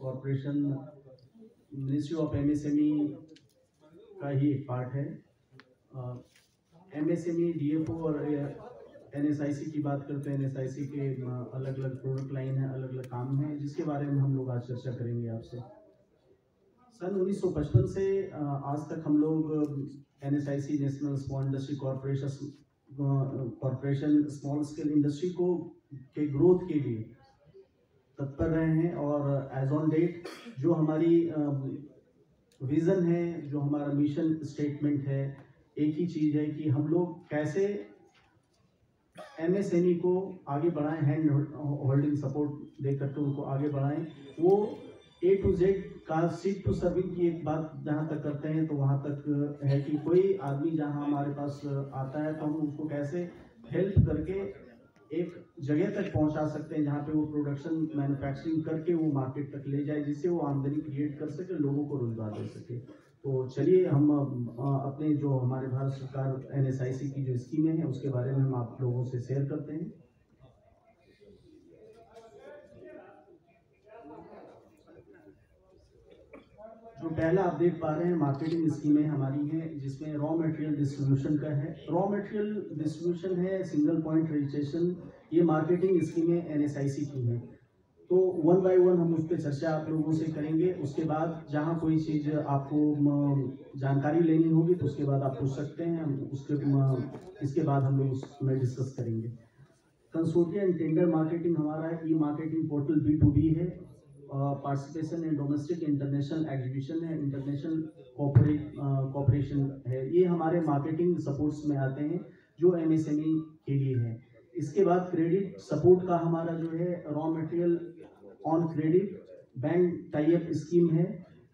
Corporation ministry of MSME का ही एक part है। एमएसएमई, डीएफओ और एनएसआईसी की बात करते हैं। एनएसआईसी के अलग अलग प्रोडक्ट लाइन है, अलग अलग काम है, जिसके बारे में हम लोग आज चर्चा करेंगे आपसे। सन 1955 से आज तक हम लोग NSIC, national small industry corporation small scale industry को के ग्रोथ के लिए तत्पर रहे हैं। और एज ऑन डेट जो हमारी विजन है, जो हमारा मिशन स्टेटमेंट है, एक ही चीज है कि हम लोग कैसे एमएसएमई को आगे बढ़ाएं, हैंड होल्डिंग सपोर्ट दे करके उनको आगे बढ़ाएं। वो ए टू जेड का सीट टू सर्विंग की एक बात जहाँ तक करते हैं तो वहाँ तक है कि कोई आदमी जहाँ हमारे पास आता है तो हम उसको कैसे हेल्प करके एक जगह तक पहुँचा सकते हैं जहाँ पे वो प्रोडक्शन मैन्युफैक्चरिंग करके वो मार्केट तक ले जाए, जिससे वो आमदनी क्रिएट कर सके, लोगों को रोजगार दे सके। तो चलिए हम अपने जो हमारे भारत सरकार एनएसआईसी की जो स्कीमें हैं उसके बारे में हम आप लोगों से शेयर करते हैं। जो पहला आप देख पा रहे हैं मार्केटिंग स्कीमें हमारी हैं, जिसमें रॉ मटेरियल डिस्ट्रीब्यूशन का है। रॉ मटेरियल डिस्ट्रीब्यूशन है, सिंगल पॉइंट रजिस्ट्रेशन, ये मार्केटिंग स्कीमें एनएसआईसी की हैं। तो वन बाय वन हम उस पर चर्चा आप लोगों से करेंगे। उसके बाद जहाँ कोई चीज़ आपको जानकारी लेनी होगी तो उसके बाद आप पूछ सकते हैं, इसके बाद हम लोग उसमें डिस्कस करेंगे। कंसोर्टियम एंड टेंडर मार्केटिंग हमारा है। ई मार्केटिंग पोर्टल B2B है। Participation in domestic international exhibition है, इंटरनेशनल कॉपरेशन है। ये हमारे मार्केटिंग सपोर्ट्स में आते हैं जो एमएसएमई के लिए है। इसके बाद क्रेडिट सपोर्ट का हमारा जो है raw material on credit bank tie up scheme है।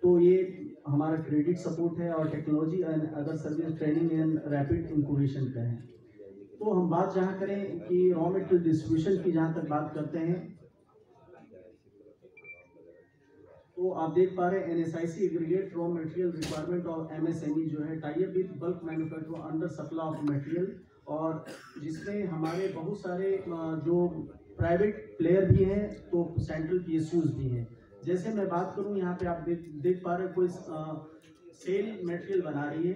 तो ये हमारा क्रेडिट सपोर्ट है और technology and other service training and rapid incubation का है। तो हम बात जहाँ करें कि रॉ मटेरियल डिस्ट्रीब्यूशन की जहाँ तक बात करते हैं तो आप देख पा रहे हैं NSIC aggregate raw material requirement of MSME जो है tie up with bulk manufacture under supply of material, और जिसमें हमारे बहुत सारे जो प्राइवेट प्लेयर भी हैं तो सेंट्रल पीएसयूज भी हैं। जैसे मैं बात करूं यहाँ पे आप देख पा रहे हैं कोई सेल मटेरियल बना रही है,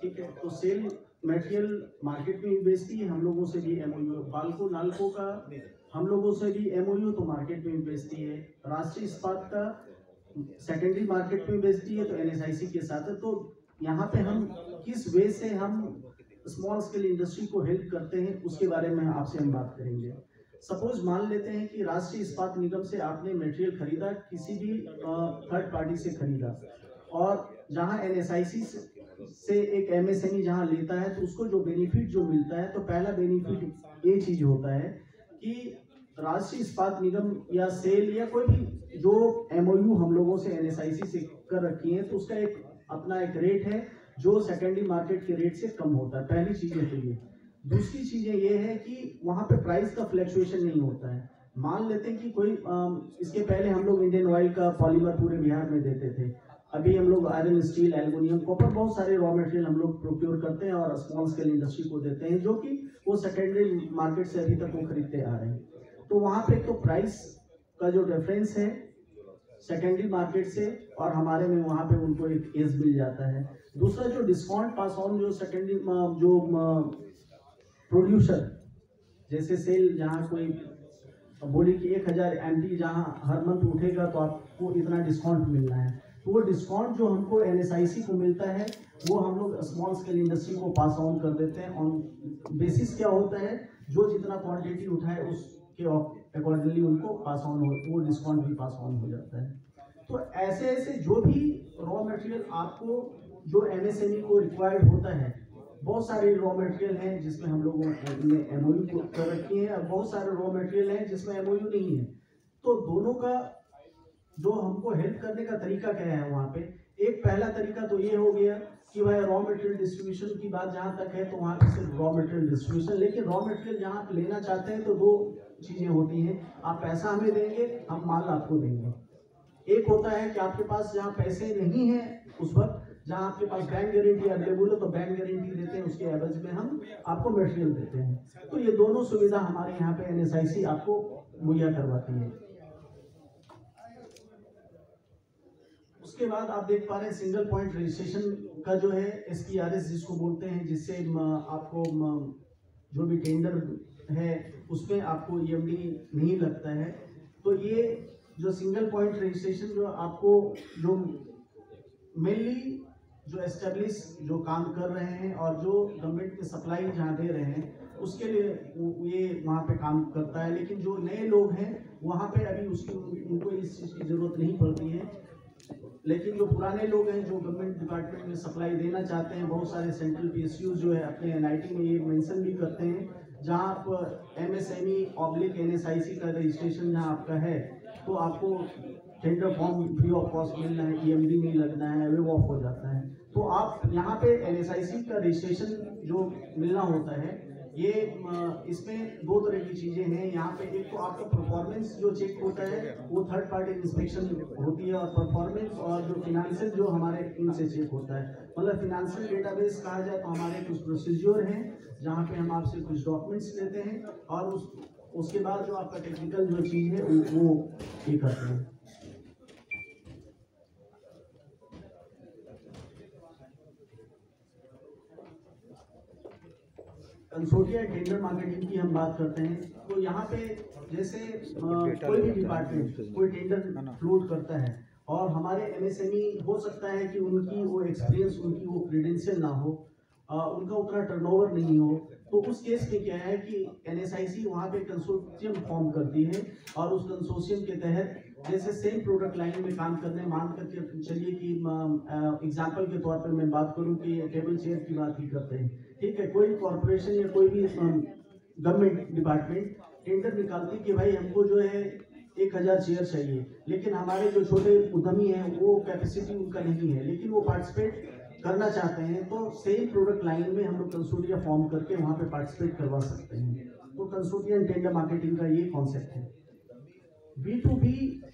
ठीक है, तो सेल मटेरियल मार्केट में भी बेचती है, हम लोगों से भी एमओयू, बाल्को नाल्को का हम लोगों से भी एमओयू तो मार्केट में भी बेचती है। राष्ट्रीय इस्पात का सेकेंडरी मार्केट में बेचती है तो एनएसआईसी के साथ है। तो यहाँ पे हम किस वे से हम स्मॉल स्केल इंडस्ट्री को हेल्प करते हैं उसके बारे में आपसे हम बात करेंगे। सपोज मान लेते हैं कि राष्ट्रीय इस्पात निगम से आपने मटेरियल खरीदा, किसी भी थर्ड पार्टी से खरीदा, और जहां एनएसआईसी से एक एमएसएमई जहां लेता है तो उसको जो बेनिफिट जो मिलता है, तो पहला बेनिफिट ये चीज होता है कि राष्ट्रीय इस्पात निगम या सेल या कोई भी जो एमओयू हम लोगों से एनएसआईसी से कर रखी है तो उसका एक अपना एक रेट है जो सेकेंडरी मार्केट के रेट से कम होता है। पहली चीज है तो ये। दूसरी चीजें ये है कि वहां पे प्राइस का फ्लक्चुएशन नहीं होता है। मान लेते हैं कि कोई इसके पहले हम लोग इंडियन ऑयल का पॉलीमर पूरे बिहार में देते थे, अभी हम लोग आयरन, स्टील, एल्युमिनियम, कॉपर, बहुत सारे रॉ मटेरियल हम लोग प्रोक्योर करते हैं और स्मॉल स्केल इंडस्ट्री को देते हैं, जो कि वो सेकेंडरी मार्केट से अभी तक वो खरीदते आ रहे हैं। तो वहां पे तो प्राइस का जो डिफरेंस है सेकेंडरी मार्केट से और हमारे में, वहां पे उनको एक एज मिल जाता है। दूसरा जो डिस्काउंट पास ऑन जो सेकेंडरी जो प्रोड्यूसर, जैसे सेल जहाँ कोई बोली कि 1000 MT जहाँ हर मंथ उठेगा तो आपको इतना डिस्काउंट मिलना है, तो वो डिस्काउंट जो हमको एनएसआईसी को मिलता है वो हम लोग स्मॉल स्केल इंडस्ट्री को पास ऑन कर देते हैं। ऑन बेसिस क्या होता है, जो जितना क्वांटिटी उठाए उसके अकॉर्डिंगली उनको पास ऑन हो, वो डिस्काउंट भी पास ऑन हो जाता है। तो ऐसे ऐसे जो भी रॉ मटेरियल आपको जो एमएसएमई को रिक्वायर्ड होता है, बहुत सारे रॉ मटेरियल हैं जिसमें हम लोगों ने एमओयू कर रखी है, और बहुत सारे रॉ मटेरियल हैं जिसमें एमओयू नहीं है। तो दोनों का जो हमको हेल्प करने का तरीका क्या है वहाँ पे, एक पहला तरीका तो ये हो गया कि भाई रॉ मटेरियल डिस्ट्रीब्यूशन की बात जहाँ तक है तो वहाँ पे सिर्फ रॉ मटेरियल डिस्ट्रीब्यूशन, लेकिन रॉ मटेरियल जहाँ आप लेना चाहते हैं तो दो चीजें होती हैं, आप पैसा हमें देंगे, हम माल आपको देंगे। एक होता है कि आपके पास जहाँ पैसे नहीं है उस वक्त, जहाँ आपके पास बैंक गारंटी अवेलेबल है तो बैंक गारंटी देते हैं, उसके एवज में हम आपको मटेरियल देते हैं। तो ये दोनों सुविधा हमारे यहाँ पे एनएसआईसी आपको मुहैया करवाती है। उसके बाद आप देख पा रहे हैं सिंगल पॉइंट रजिस्ट्रेशन का जो है SPRS जिसको बोलते हैं, जिससे आपको जो भी टेंडर है उसमें आपको EMD नहीं लगता है। तो ये जो सिंगल पॉइंट रजिस्ट्रेशन जो आपको जो मेनली जो एस्टेब्लिश जो काम कर रहे हैं और जो गवर्नमेंट के सप्लाई जहाँ दे रहे हैं उसके लिए ये वहाँ पे काम करता है। लेकिन जो नए लोग हैं वहाँ पे अभी उनको इस चीज़ की ज़रूरत नहीं पड़ती है। लेकिन जो पुराने लोग हैं जो गवर्नमेंट डिपार्टमेंट में सप्लाई देना चाहते हैं, बहुत सारे सेंट्रल PSUs जो है अपने NIT में ये मेंशन भी करते हैं, जहाँ आप MSME/NSIC का रजिस्ट्रेशन जहाँ आपका है तो आपको tender form free of cost मिलना है, EMD नहीं लगना है, वेव ऑफ हो जाता है। तो आप यहाँ पे NSIC का रजिस्ट्रेशन जो मिलना होता है ये इसमें दो तरह की चीजें हैं यहाँ पे। एक तो आपका परफॉर्मेंस जो चेक होता है वो थर्ड पार्टी इंस्पेक्शन होती है, और परफॉर्मेंस और जो फिनेंशियल जो हमारे इनसे चेक होता है। मतलब फिनेंशियल डेटाबेस कहा जाए तो हमारे कुछ प्रोसीजर हैं जहाँ पे हम आपसे कुछ डॉक्यूमेंट्स लेते हैं और उसके बाद जो आपका टेक्निकल जो चीज है वो ये करते हैं। कंसोर्टिया टेंडर मार्केटिंग की हम बात करते हैं तो यहाँ पे जैसे कोई भी डिपार्टमेंट कोई टेंडर फ्लोट करता है और हमारे MSME हो सकता है कि उनकी वो एक्सपीरियंस, उनकी वो क्रेडेंशियल ना हो, उनका उतना टर्नओवर नहीं हो, तो उस केस में क्या है कि NSIC वहाँ पे कंसोर्टियम फॉर्म करती है और उस कंसोर्टियम के तहत जैसे सेम प्रोडक्ट लाइन में काम करने, मान करके चलिए कि एग्जांपल के तौर पर मैं बात करूं कि टेबल चेयर की बात ही करते हैं, ठीक है। कोई कॉर्पोरेशन या कोई भी गवर्नमेंट डिपार्टमेंट टेंडर निकालती कि भाई हमको जो है 1000 चेयर चाहिए, लेकिन हमारे जो छोटे उद्यमी हैं वो कैपेसिटी उनका नहीं है, लेकिन वो पार्टिसिपेट करना चाहते हैं, तो सेम प्रोडक्ट लाइन में हम लोग कंसोर्टिया फॉर्म करके वहाँ पे पार्टिसिपेट करवा सकते हैं। तो कंसोर्टिया टेंडर मार्केटिंग का ये कॉन्सेप्ट है। B2B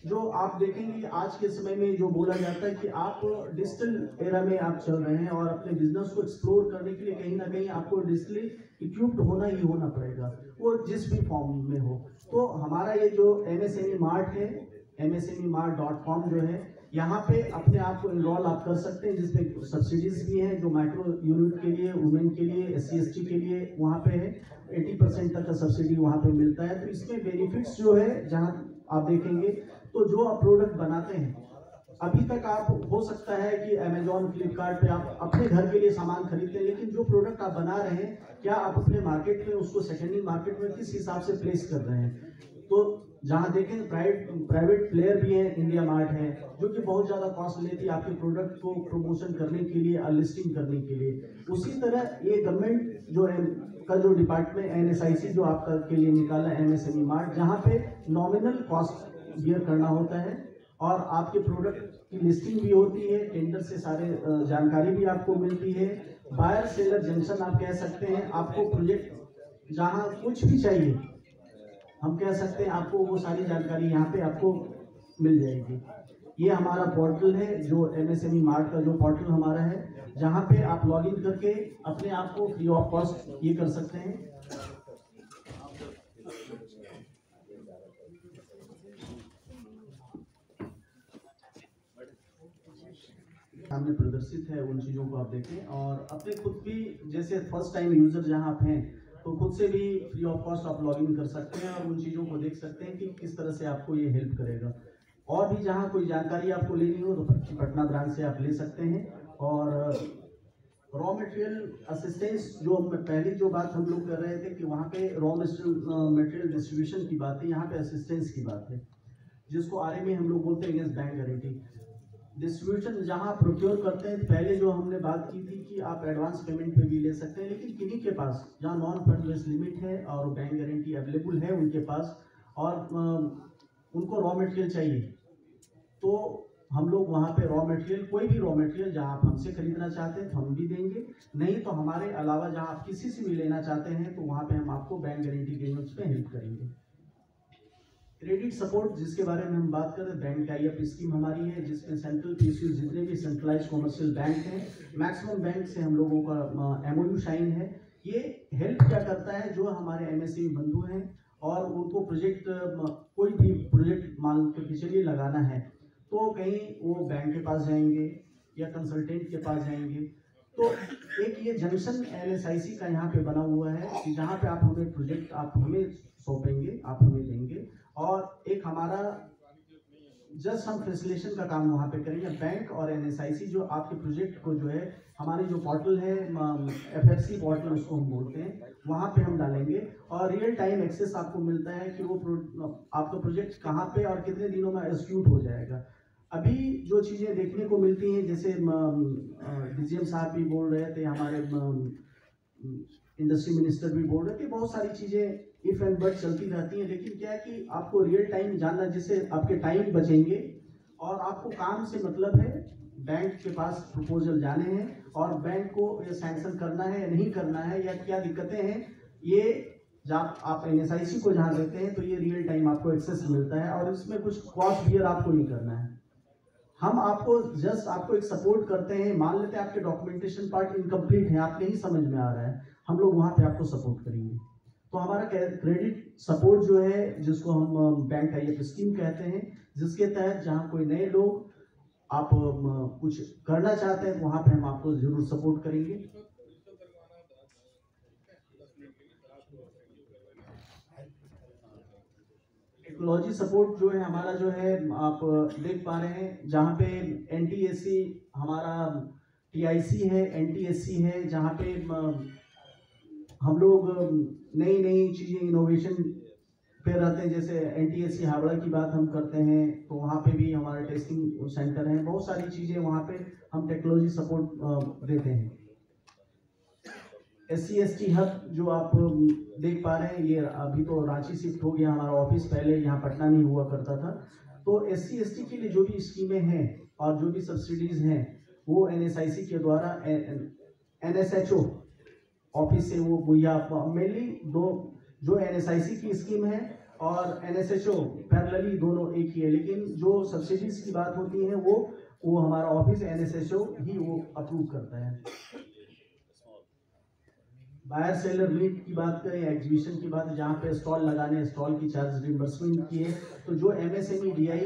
जो आप देखेंगे आज के समय में जो बोला जाता है कि आप डिजिटल एरा में आप चल रहे हैं और अपने बिजनेस को एक्सप्लोर करने के लिए कहीं ना कहीं आपको डिजिटली इक्विप्ड होना ही होना पड़ेगा, वो जिस भी फॉर्म में हो। तो हमारा ये जो MSME मार्ट है, MSMEmart.com जो है, यहाँ पे अपने आप को इनरोल आप कर सकते हैं, जिसमें सब्सिडीज भी हैं जो माइक्रो यूनिट के लिए, वुमेन के लिए, SC/ST के लिए वहाँ पे है 80% तक का सब्सिडी वहाँ पे मिलता है। तो इसमें बेनिफिट्स जो है जहाँ आप देखेंगे तो जो आप प्रोडक्ट बनाते हैं, अभी तक आप हो सकता है कि Amazon, फ्लिपकार्ट पे आप अपने घर के लिए सामान खरीदते हैं, लेकिन जो प्रोडक्ट आप बना रहे हैं क्या आप अपने मार्केट में उसको सेकेंडरी मार्केट में किस हिसाब से प्लेस कर रहे हैं। तो जहाँ देखें प्राइवेट प्लेयर भी है, इंडिया मार्ट है जो कि बहुत ज़्यादा कॉस्ट लेती है आपके प्रोडक्ट को प्रमोशन करने के लिए, लिस्टिंग करने के लिए। उसी तरह ये गवर्नमेंट जो है का जो डिपार्टमेंट NSIC जो आपका के लिए निकाला MSME मार्ट, जहाँ पे नॉमिनल कॉस्ट बियर करना होता है और आपके प्रोडक्ट की लिस्टिंग भी होती है, टेंडर से सारे जानकारी भी आपको मिलती है, बायर सेलर जंक्शन आप कह सकते हैं। आपको प्रोजेक्ट जहाँ कुछ भी चाहिए हम कह सकते हैं आपको वो सारी जानकारी यहाँ पे आपको मिल जाएगी। ये हमारा पोर्टल है जो MSME मार्ट का जो पोर्टल हमारा है, जहाँ पे आप लॉगिन करके अपने आप को फ्री ऑफ कॉस्ट ये कर सकते हैं। सामने प्रदर्शित है, उन चीज़ों को आप देखें और अपने खुद भी जैसे फर्स्ट टाइम यूजर जहाँ आप हैं तो खुद से भी फ्री ऑफ कॉस्ट आप लॉगिन कर सकते हैं और उन चीज़ों को देख सकते हैं कि किस तरह से आपको ये हेल्प करेगा। और भी जहाँ कोई जानकारी आपको लेनी हो तो पटना ब्रांच से आप ले सकते हैं। और रॉ मटेरियल असिस्टेंस जो पहली जो बात हम लोग कर रहे थे कि वहाँ पे रॉ मटेरियल डिस्ट्रीब्यूशन की बात है, यहाँ पे असिस्टेंस की बात है, जिसको RMA हम लोग बोलते हैं अगेंस्ट बैंक गारंटी। डिस्ट्रीब्यूशन जहाँ आप प्रोक्योर करते हैं, पहले जो हमने बात की थी कि आप एडवांस पेमेंट पे भी ले सकते हैं, लेकिन किन्हीं के पास जहाँ नॉन फंड बेस्ड लिमिट है और बैंक गारंटी अवेलेबल है उनके पास और उनको रॉ मटेरियल चाहिए, तो हम लोग वहाँ पे रॉ मटेरियल, कोई भी रॉ मटेरियल जहाँ आप हमसे खरीदना चाहते हैं तो हम भी देंगे, नहीं तो हमारे अलावा जहाँ आप किसी से भी लेना चाहते हैं तो वहाँ पे हम आपको बैंक गारंटी के यूनिट्स पे हेल्प करेंगे। क्रेडिट सपोर्ट जिसके बारे में हम बात कर रहे हैं, बैंक टाई अप स्कीम हमारी है जिसमें सेंट्रल PSU जितने भी सेंट्रलाइज कॉमर्शियल बैंक हैं, मैक्सिमम बैंक से हम लोगों का MOU साइन है। ये हेल्प क्या करता है, जो हमारे MSME बंधु हैं और उनको प्रोजेक्ट, कोई भी प्रोजेक्ट मान के चलिए लगाना है तो कहीं वो बैंक के पास जाएंगे या कंसल्टेंट के पास जाएंगे। तो एक ये जंक्शन NSIC का यहाँ पे बना हुआ है कि जहाँ पे आप हमें प्रोजेक्ट आप हमें सौंपेंगे, आप हमें देंगे, और एक हमारा जस्ट हम फैसिलिटेशन का काम वहाँ पे करेंगे। बैंक और NSIC जो आपके प्रोजेक्ट को जो है हमारी जो पोर्टल है FFC पोर्टल उसको हम बोलते हैं, वहाँ पे हम डालेंगे और रियल टाइम एक्सेस आपको मिलता है कि वो आपका प्रोजेक्ट कहाँ पे और कितने दिनों में एग्जीक्यूट हो जाएगा। अभी जो चीज़ें देखने को मिलती हैं, जैसे DGM साहब भी बोल रहे थे, हमारे इंडस्ट्री मिनिस्टर भी बोल रहे थे, बहुत सारी चीज़ें इफ एंड बट चलती रहती हैं, लेकिन क्या है कि आपको रियल टाइम जानना, जिससे आपके टाइम बचेंगे और आपको काम से मतलब है। बैंक के पास प्रपोजल जाने हैं और बैंक को ये सैंक्शन करना है या नहीं करना है या क्या दिक्कतें हैं, ये जब आप NSIC को जहाँ देते हैं तो ये रियल टाइम आपको एक्सेस मिलता है और इसमें कुछ कॉस्ट बियर आपको नहीं करना है। हम आपको जस्ट आपको एक सपोर्ट करते हैं। मान लेते हैं आपके डॉक्यूमेंटेशन पार्ट इनकम्प्लीट है, आपके नहीं समझ में आ रहा है, हम लोग वहाँ पे आपको सपोर्ट करेंगे। तो हमारा क्रेडिट सपोर्ट जो है, जिसको हम बैंक टाई अप स्कीम कहते हैं, जिसके तहत जहाँ कोई नए लोग आप कुछ करना चाहते हैं तो वहाँ पे हम आपको जरूर सपोर्ट करेंगे। टेक्नोलॉजी सपोर्ट जो है हमारा जो है, आप देख पा रहे हैं, जहाँ पे NTSC हमारा TIC है, NTSC है, जहाँ पे हम लोग नई नई चीज़ें इनोवेशन पे रहते हैं। जैसे NTSC हावड़ा की बात हम करते हैं तो वहाँ पे भी हमारा टेस्टिंग सेंटर है, बहुत सारी चीज़ें वहाँ पे हम टेक्नोलॉजी सपोर्ट देते हैं। SC/ST हब जो आप देख पा रहे हैं, ये अभी तो रांची शिफ्ट हो गया हमारा ऑफिस, पहले यहाँ पटना में हुआ करता था। तो SC/ST के लिए जो भी स्कीमें हैं और जो भी सब्सिडीज हैं वो NSIC के द्वारा NSHO ऑफिस से वो मुहैया, मेनली दो जो NSIC की स्कीम है और NSHO पैरेलली दोनों एक ही है, लेकिन जो सब्सिडीज की बात होती है वो हमारा ऑफिस NSHO ही वो अप्रूव करता है। बायर सेलर मीट की बात करें, एग्जीबिशन की बात, जहाँ पे स्टॉल लगाने, स्टॉल की चार्ज रिम्बर्समेंट की है, तो जो MSME DI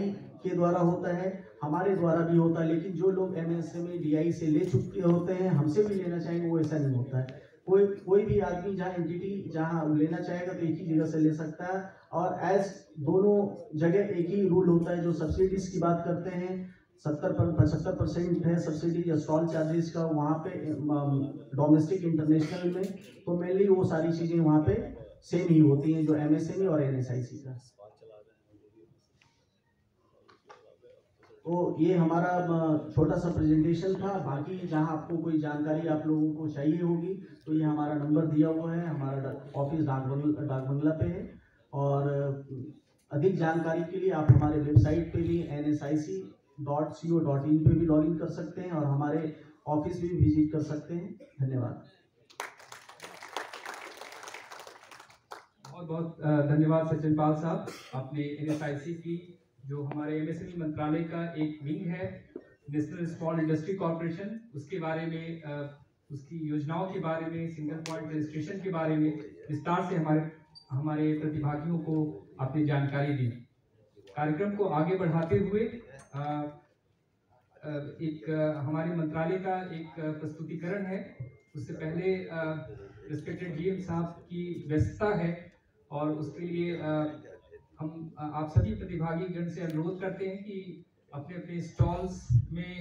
के द्वारा होता है, हमारे द्वारा भी होता है, लेकिन जो लोग MSME DI से ले चुके होते हैं, हमसे भी लेना चाहेंगे, वो ऐसा नहीं होता है। कोई भी आदमी जहाँ एंटिटी जहाँ लेना चाहेगा तो एक ही जगह से ले सकता है, और एज दोनों जगह एक ही रूल होता है। जो सब्सिडीज की बात करते हैं, 75% है सब्सिडी या स्टॉल चार्जेस का वहाँ पे डोमेस्टिक इंटरनेशनल में, तो मेनली वो सारी चीज़ें वहाँ पे सेम ही होती हैं जो MSME और NSIC का। तो ये हमारा छोटा सा प्रेजेंटेशन था। बाकी जहाँ आपको कोई जानकारी आप लोगों को चाहिए होगी तो ये हमारा नंबर दिया हुआ है, हमारा ऑफिस डाक बंगला पे है, और अधिक जानकारी के लिए आप हमारे वेबसाइट पे भी NSIC.co.in पे भी लॉग इन कर सकते हैं और हमारे ऑफिस भी विजिट कर सकते हैं। धन्यवाद। बहुत बहुत धन्यवाद सचिन पाल साहब। आपने NSIC की जो हमारे MSME मंत्रालय का एक विंग है, नेशनल स्मॉल इंडस्ट्री कॉर्पोरेशन, उसके बारे में, उसकी योजनाओं के बारे में, सिंगल पॉइंट रजिस्ट्रेशन के बारे में विस्तार से हमारे प्रतिभागियों को आपने जानकारी दी। कार्यक्रम को आगे बढ़ाते हुए एक हमारे मंत्रालय का एक प्रस्तुतिकरण है। उससे पहले रिस्पेक्टेड GM साहब की व्यस्तता है और उसके लिए हम आप सभी प्रतिभागी गण से अनुरोध करते हैं कि अपने अपने स्टॉल्स में